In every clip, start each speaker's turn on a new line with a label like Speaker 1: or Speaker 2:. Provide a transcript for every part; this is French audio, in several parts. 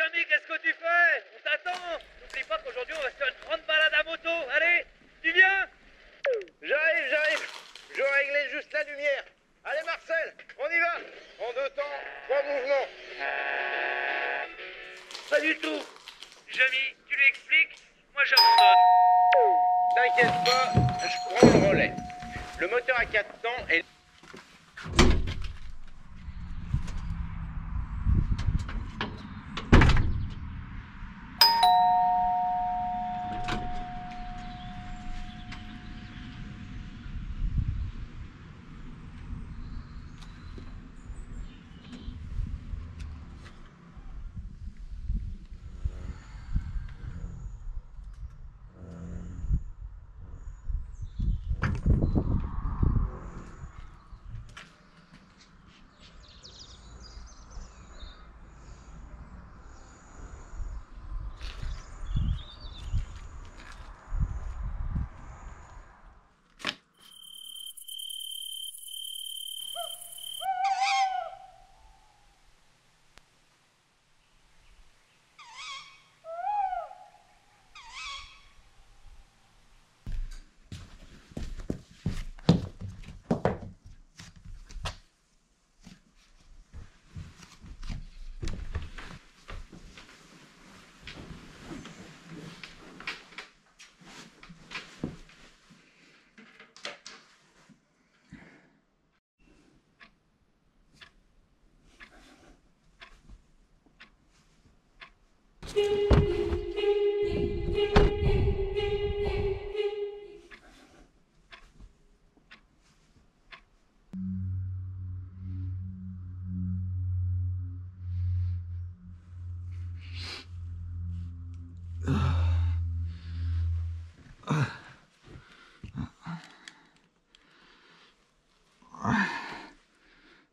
Speaker 1: Jamy, qu'est-ce que tu fais? On t'attend. N'oublie pas qu'aujourd'hui on va se faire une grande balade à moto. Allez, tu viens?
Speaker 2: J'arrive. Je réglais juste la lumière. Allez Marcel, on y va. En 2 temps, 3 mouvements.
Speaker 1: Pas du tout. Jamy, tu lui expliques? Moi j'abandonne.
Speaker 2: T'inquiète pas, je prends le relais. Le moteur à 4 temps est...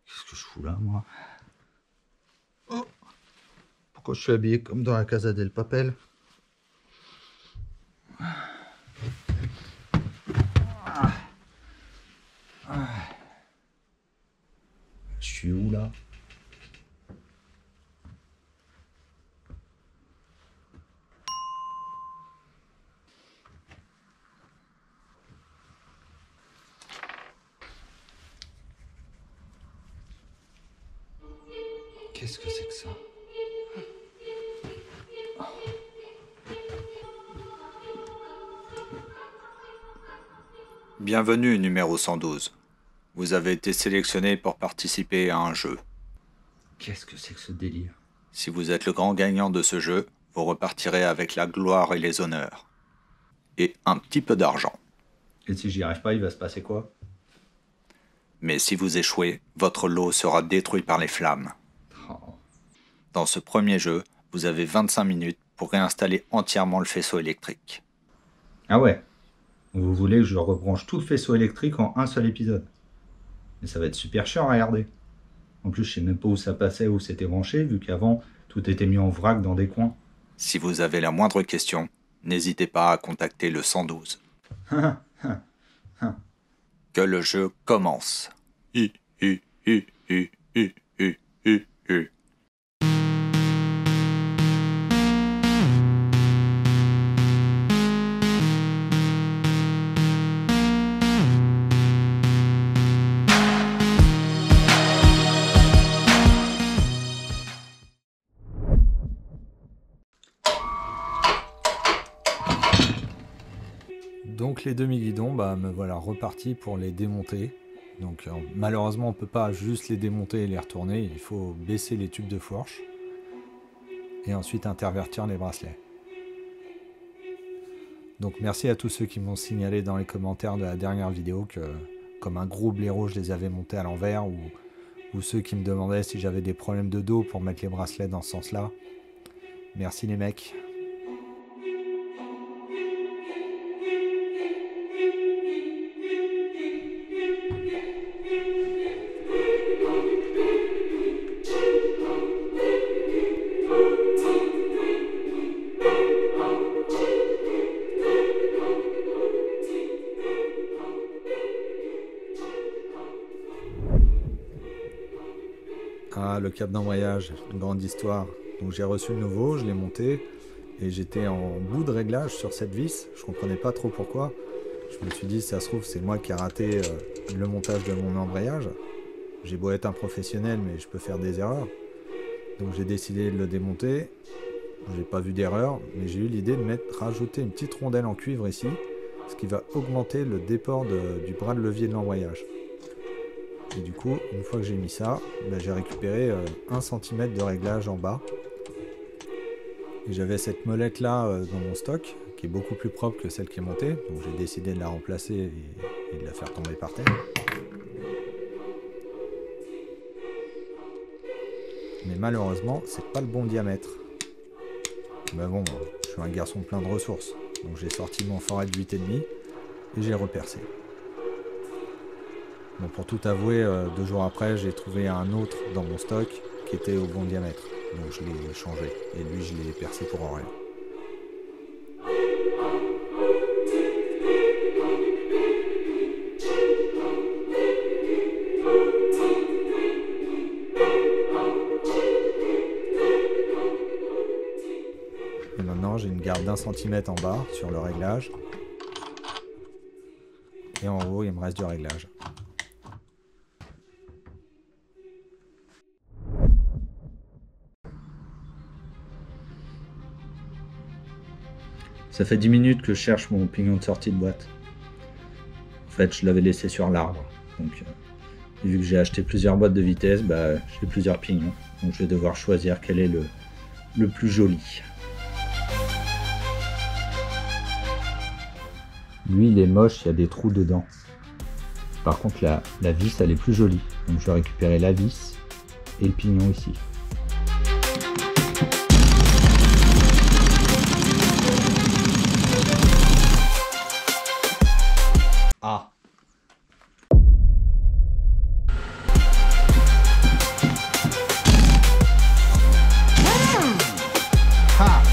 Speaker 3: Qu'est-ce que je fous là, moi? Oh, pourquoi je suis habillé comme dans la Casa del Papel? Je suis où là? Qu'est-ce que c'est que ça?
Speaker 4: Bienvenue numéro 112. Vous avez été sélectionné pour participer à un jeu.
Speaker 3: Qu'est-ce que c'est que ce délire?
Speaker 4: Si vous êtes le grand gagnant de ce jeu, vous repartirez avec la gloire et les honneurs. Et un petit peu d'argent.
Speaker 3: Et si j'y arrive pas, il va se passer quoi?
Speaker 4: Mais si vous échouez, votre lot sera détruit par les flammes.
Speaker 3: Oh.
Speaker 4: Dans ce premier jeu, vous avez 25 minutes pour réinstaller entièrement le faisceau électrique.
Speaker 3: Ah ouais? Vous voulez que je rebranche tout le faisceau électrique en un seul épisode? Mais ça va être super chiant à regarder. En plus, je sais même pas où ça passait, où c'était branché, vu qu'avant, tout était mis en vrac dans des coins.
Speaker 4: Si vous avez la moindre question, n'hésitez pas à contacter le 112. Que le jeu commence.
Speaker 5: Donc les demi-guidons, me voilà reparti pour les démonter. Donc malheureusement on peut pas juste les démonter et les retourner, il faut baisser les tubes de fourche et ensuite intervertir les bracelets. Donc merci à tous ceux qui m'ont signalé dans les commentaires de la dernière vidéo que comme un gros blaireau je les avais montés à l'envers, ou ceux qui me demandaient si j'avais des problèmes de dos pour mettre les bracelets dans ce sens-là. Merci les mecs. Ah, le cap d'embrayage, une grande histoire. Donc j'ai reçu le nouveau, je l'ai monté et j'étais en bout de réglage sur cette vis. Je comprenais pas trop pourquoi. Je me suis dit, ça se trouve, c'est moi qui ai raté le montage de mon embrayage. J'ai beau être un professionnel, mais je peux faire des erreurs. Donc j'ai décidé de le démonter. J'ai pas vu d'erreur, mais j'ai eu l'idée de rajouter une petite rondelle en cuivre ici, ce qui va augmenter le déport du bras de levier de l'embrayage. Et du coup, une fois que j'ai mis ça, j'ai récupéré 1 cm de réglage en bas. Et j'avais cette molette là dans mon stock, qui est beaucoup plus propre que celle qui est montée, donc j'ai décidé de la remplacer et de la faire tomber par terre. Mais malheureusement, c'est pas le bon diamètre. Mais bon, je suis un garçon plein de ressources, donc j'ai sorti mon forêt de 8,5 et j'ai repercé. Bon, pour tout avouer, 2 jours après, j'ai trouvé un autre dans mon stock qui était au bon diamètre. Donc je l'ai changé et lui je l'ai percé pour rien. Et maintenant j'ai une garde d'1 cm en bas sur le réglage. Et en haut il me reste du réglage.
Speaker 3: Ça fait 10 minutes que je cherche mon pignon de sortie de boîte. En fait, je l'avais laissé sur l'arbre. Donc, vu que j'ai acheté plusieurs boîtes de vitesse, j'ai plusieurs pignons. Donc, je vais devoir choisir quel est le plus joli. Lui, il est moche, il y a des trous dedans. Par contre, la vis, elle est plus jolie. Donc, je vais récupérer la vis et le pignon ici. Ah. Ha.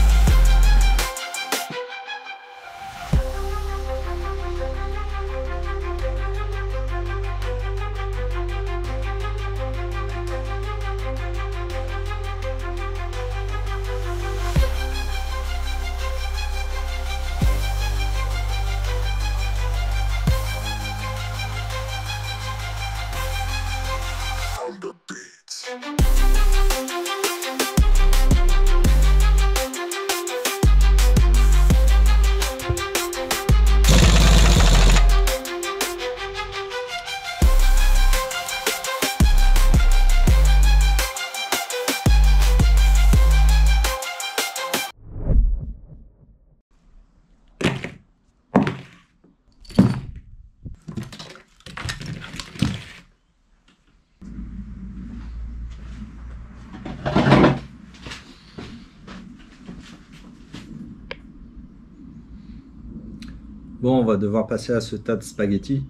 Speaker 3: Bon, on va devoir passer à ce tas de spaghettis.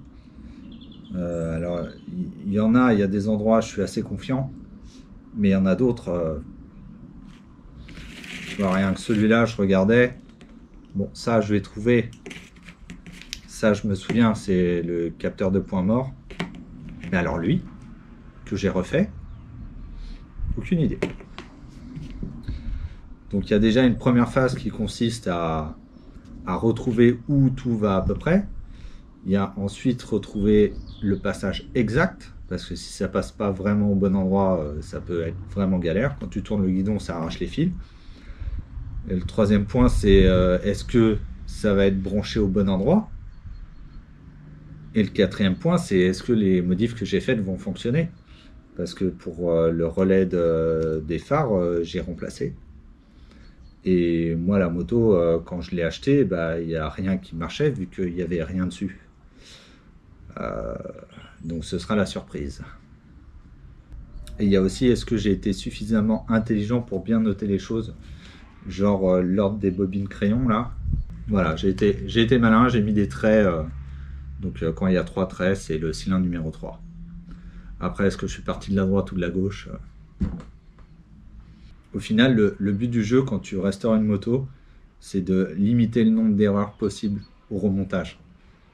Speaker 3: Alors, il y en a, il y a des endroits, je suis assez confiant. Mais il y en a d'autres. Rien que celui-là, je regardais. Bon, ça, je vais trouver. Ça, je me souviens, c'est le capteur de point mort. Mais alors lui, que j'ai refait, aucune idée. Donc, il y a déjà une première phase qui consiste à retrouver où tout va à peu près. Il y a ensuite retrouver le passage exact, parce que si ça passe pas vraiment au bon endroit, ça peut être vraiment galère. Quand tu tournes le guidon, ça arrache les fils. Et le troisième point, c'est est-ce que ça va être branché au bon endroit? Et le quatrième point, c'est est-ce que les modifs que j'ai faites vont fonctionner? Parce que pour le relais des phares, j'ai remplacé. Et moi, la moto, quand je l'ai achetée, il n'y a rien qui marchait vu qu'il n'y avait rien dessus. Donc ce sera la surprise. Et il y a aussi, est-ce que j'ai été suffisamment intelligent pour bien noter les choses? Genre l'ordre des bobines crayon là. Voilà, j'ai été malin, j'ai mis des traits. Donc quand il y a 3 traits, c'est le cylindre numéro 3. Après, est-ce que je suis parti de la droite ou de la gauche? Au final, le but du jeu, quand tu restaures une moto, c'est de limiter le nombre d'erreurs possibles au remontage.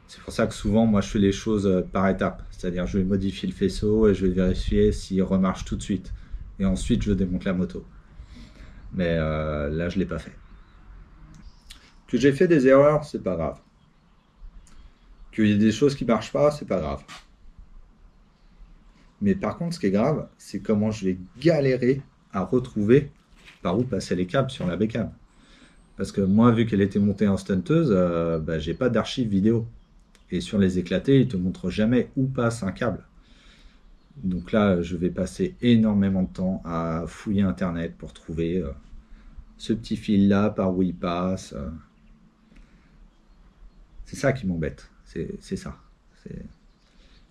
Speaker 3: C'est pour ça que souvent, moi, je fais les choses par étapes. C'est-à-dire, je vais modifier le faisceau et je vais vérifier s'il remarche tout de suite. Et ensuite, je démonte la moto. Mais là, je l'ai pas fait. Que j'ai fait des erreurs, c'est pas grave. Qu'il y ait des choses qui marchent pas, c'est pas grave. Mais par contre, ce qui est grave, c'est comment je vais galérer à retrouver par où passer les câbles sur la bécane. Parce que moi, vu qu'elle était montée en stunteuse, j'ai pas d'archives vidéo. Et sur les éclatés, ils te montrent jamais où passe un câble. Donc là, je vais passer énormément de temps à fouiller Internet pour trouver ce petit fil-là, par où il passe. C'est ça qui m'embête. C'est ça.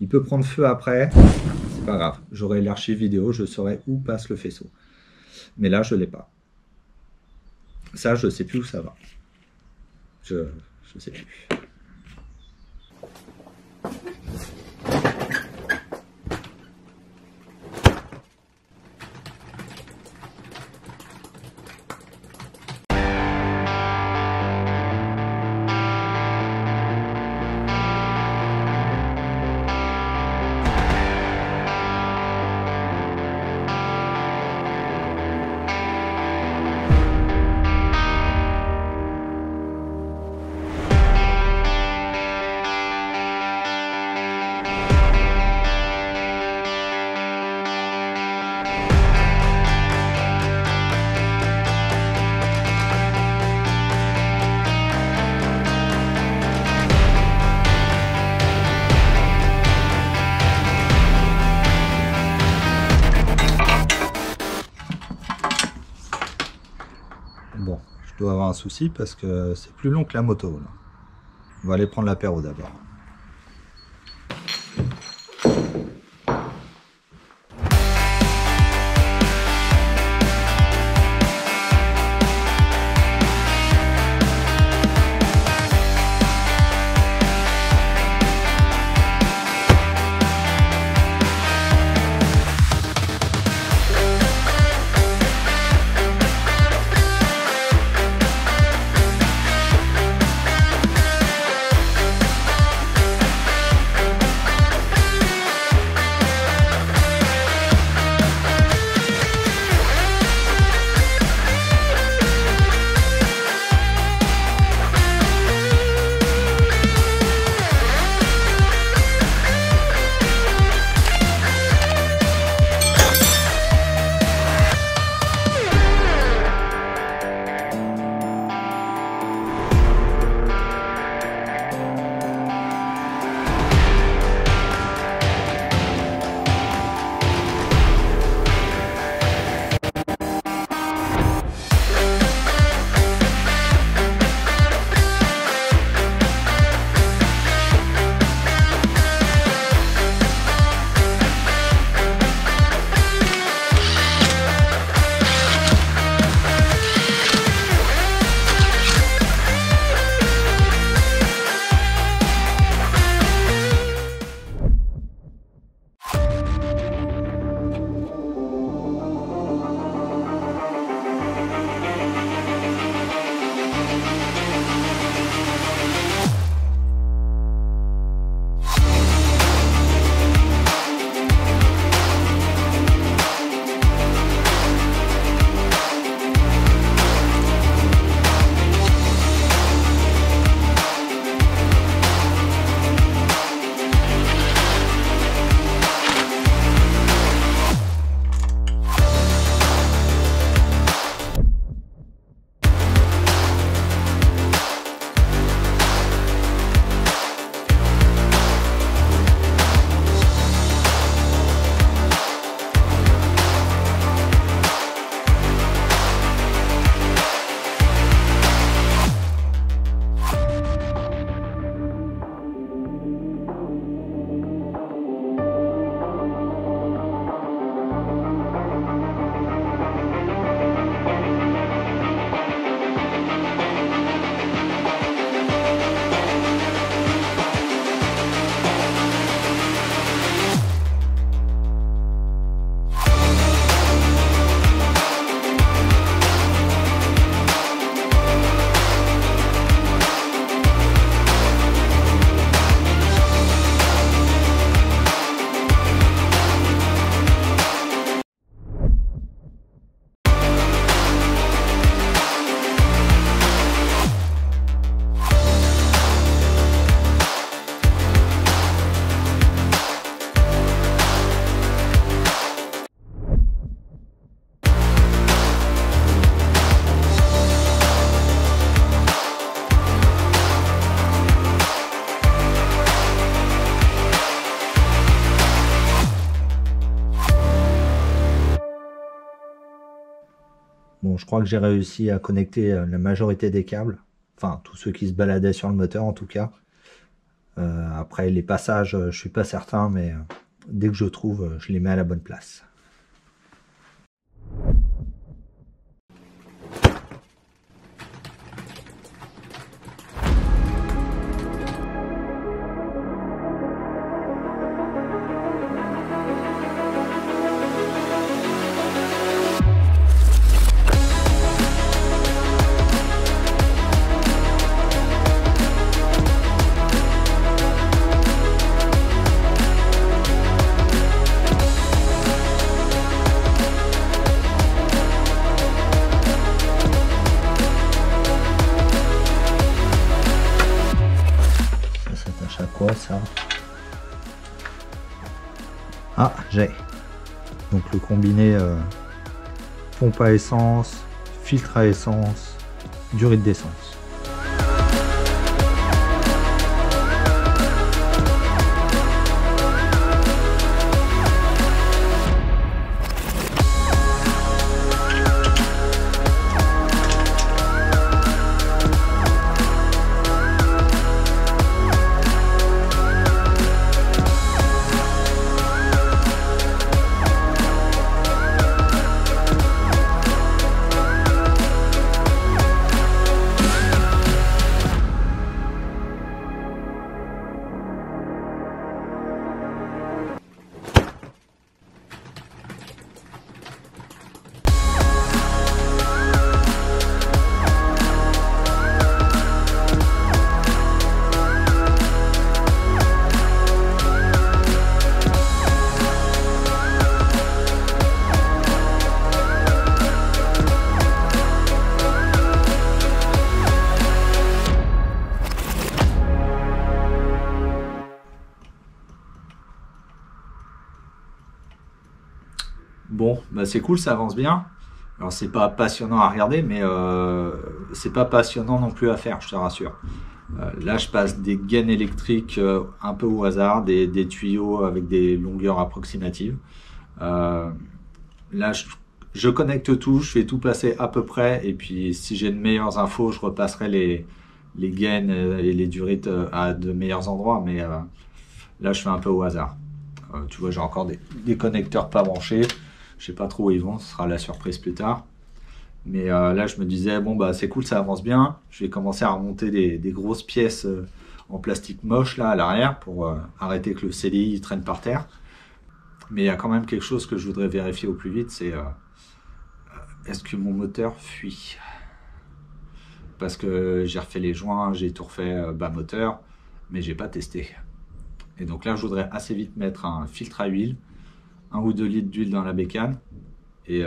Speaker 3: Il peut prendre feu après, c'est pas grave. J'aurai l'archive vidéo, je saurai où passe le faisceau. Mais là, je l'ai pas. Ça, je sais plus où ça va. Je sais plus. Bon, je dois avoir un souci parce que c'est plus long que la moto, là. On va aller prendre l'apéro d'abord. je crois que j'ai réussi à connecter la majorité des câbles. Enfin, tous ceux qui se baladaient sur le moteur en tout cas. Après, les passages, je suis pas certain, mais dès que je trouve, je les mets à la bonne place. Quoi ça? Ah, j'ai donc le combiné pompe à essence, filtre à essence, durée d'essence. Bon, bah c'est cool, ça avance bien. Alors c'est pas passionnant à regarder, mais c'est pas passionnant non plus à faire, je te rassure. Là, je passe des gaines électriques un peu au hasard, des tuyaux avec des longueurs approximatives. Là, je connecte tout, je fais tout passer à peu près, et puis si j'ai de meilleures infos, je repasserai les gaines et les durites à de meilleurs endroits, mais là, je fais un peu au hasard. Tu vois, j'ai encore des connecteurs pas branchés. Je sais pas trop où ils vont, ce sera la surprise plus tard. Mais là, je me disais, bon, bah c'est cool, ça avance bien. Je vais commencer à remonter des grosses pièces en plastique moche là à l'arrière pour arrêter que le CDI traîne par terre. Mais il y a quand même quelque chose que je voudrais vérifier au plus vite, c'est est-ce que mon moteur fuit? Parce que j'ai refait les joints, j'ai tout refait bas moteur, mais j'ai pas testé. Et donc là, je voudrais assez vite mettre un filtre à huile, 1 ou 2 litres d'huile dans la bécane et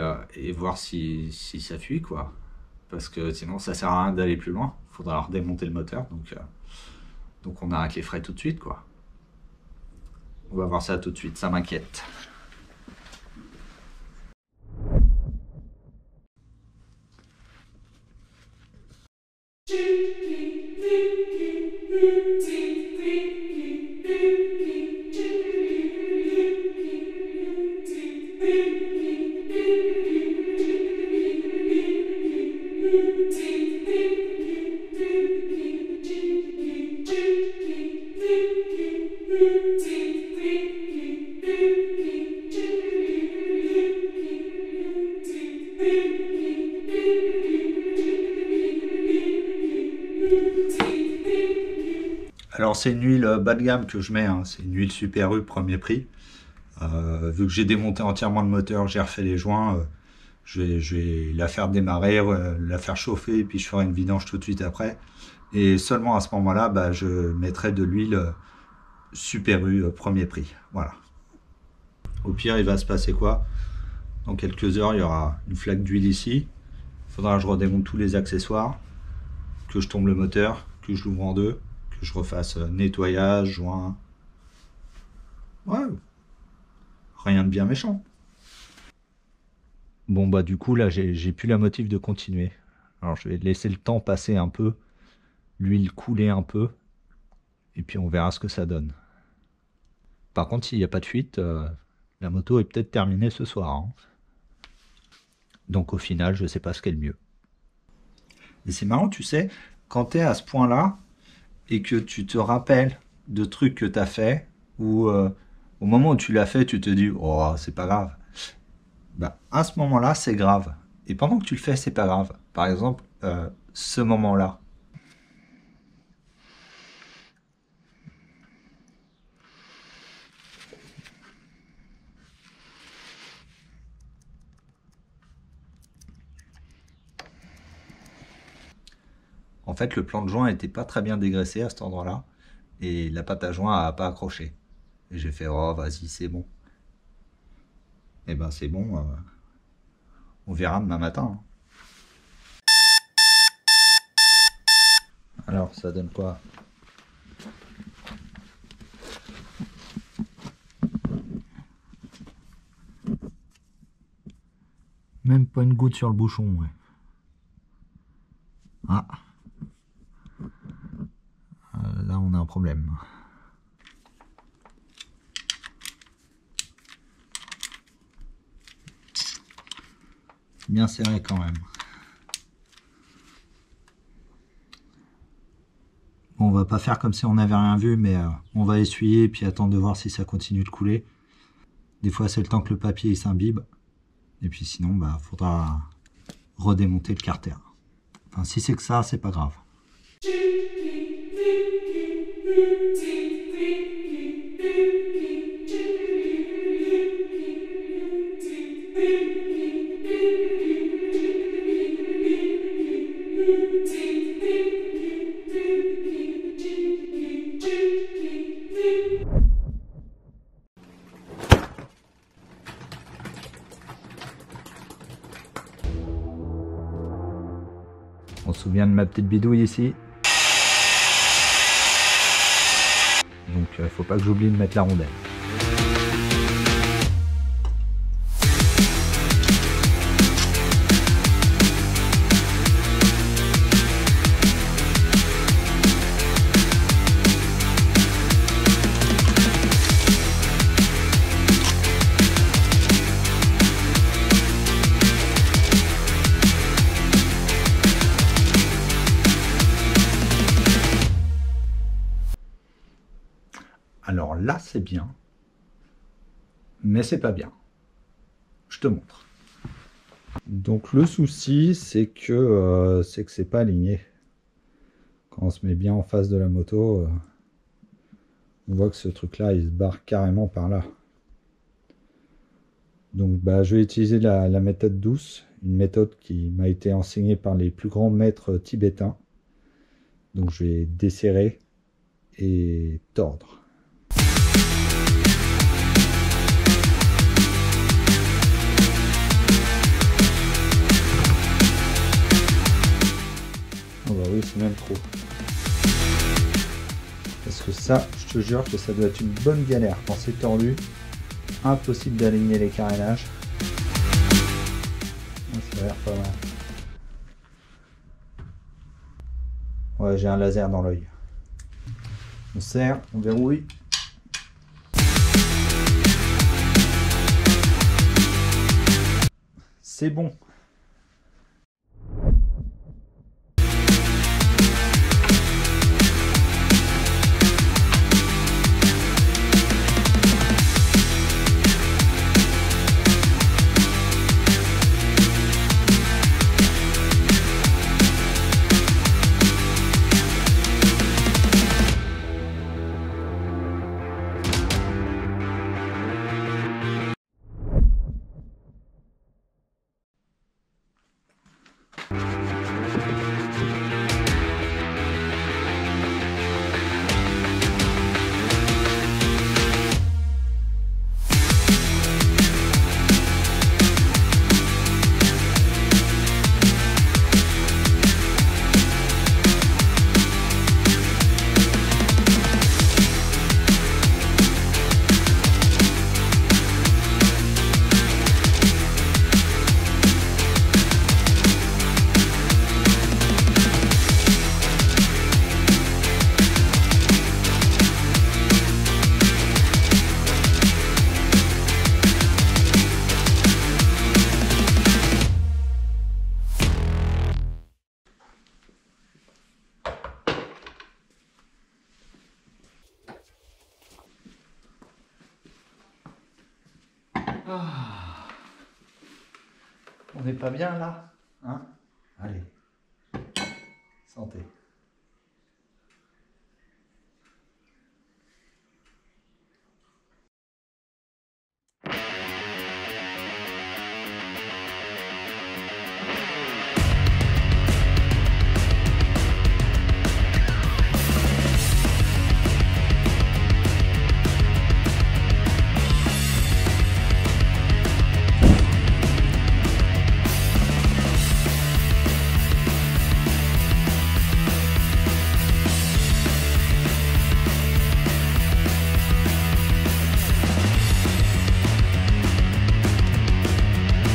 Speaker 3: voir si ça fuit, quoi. Parce que sinon, ça sert à rien d'aller plus loin. Il faudra redémonter le moteur, donc on arrête les frais tout de suite, quoi. On va voir ça tout de suite, ça m'inquiète. Alors c'est une huile bas de gamme que je mets, hein. C'est une huile Super U premier prix. Vu que j'ai démonté entièrement le moteur, j'ai refait les joints, je vais la faire démarrer, la faire chauffer, et puis je ferai une vidange tout de suite après. Et seulement à ce moment-là, bah, je mettrai de l'huile Super U premier prix. Voilà. Au pire, il va se passer quoi? Dans quelques heures, il y aura une flaque d'huile ici. Il faudra que je redémonte tous les accessoires, que je tombe le moteur, que je l'ouvre en deux, que je refasse nettoyage, joint. Ouais, rien de bien méchant. Bon bah du coup là j'ai plus la motive de continuer. Alors je vais laisser le temps passer un peu, l'huile couler un peu, et puis on verra ce que ça donne. Par contre s'il n'y a pas de fuite, la moto est peut-être terminée ce soir, hein. Donc au final, je sais pas ce qu'est le mieux. Et c'est marrant, tu sais, quand tu es à ce point-là et que tu te rappelles de trucs que tu as fait, ou au moment où tu l'as fait, tu te dis « Oh, c'est pas grave ». Bah, à ce moment-là, c'est grave. Et pendant que tu le fais, c'est pas grave. Par exemple, ce moment-là. En fait, le plan de joint n'était pas très bien dégraissé à cet endroit-là. Et la pâte à joint n'a pas accroché. Et j'ai fait, oh, vas-y, c'est bon. Et ben, c'est bon. On verra demain matin. Alors, ça donne quoi? Même pas une goutte sur le bouchon, ouais. Ah. Là, on a un problème. Bien serré quand même. Bon, on va pas faire comme si on n'avait rien vu, mais on va essuyer et puis attendre de voir si ça continue de couler. Des fois, c'est le temps que le papier s'imbibe. Et puis sinon, bah, faudra redémonter le carter. Enfin, si c'est que ça, c'est pas grave. On se souvient de ma petite bidouille ici. Donc faut pas que j'oublie de mettre la rondelle. Alors là, c'est bien, mais c'est pas bien. Je te montre. Donc le souci, c'est que c'est pas aligné. Quand on se met bien en face de la moto, on voit que ce truc-là, il se barre carrément par là. Donc bah, je vais utiliser la méthode douce, une méthode qui m'a été enseignée par les plus grands maîtres tibétains. Donc je vais desserrer et tordre. Oh bah oui, c'est même trop. Parce que ça, je te jure que ça doit être une bonne galère quand c'est tordu. Impossible d'aligner les carénages. Ça a l'air pas mal. Ouais, j'ai un laser dans l'œil. On serre, on verrouille. C'est bon. On n'est pas bien là, hein? Allez. Santé.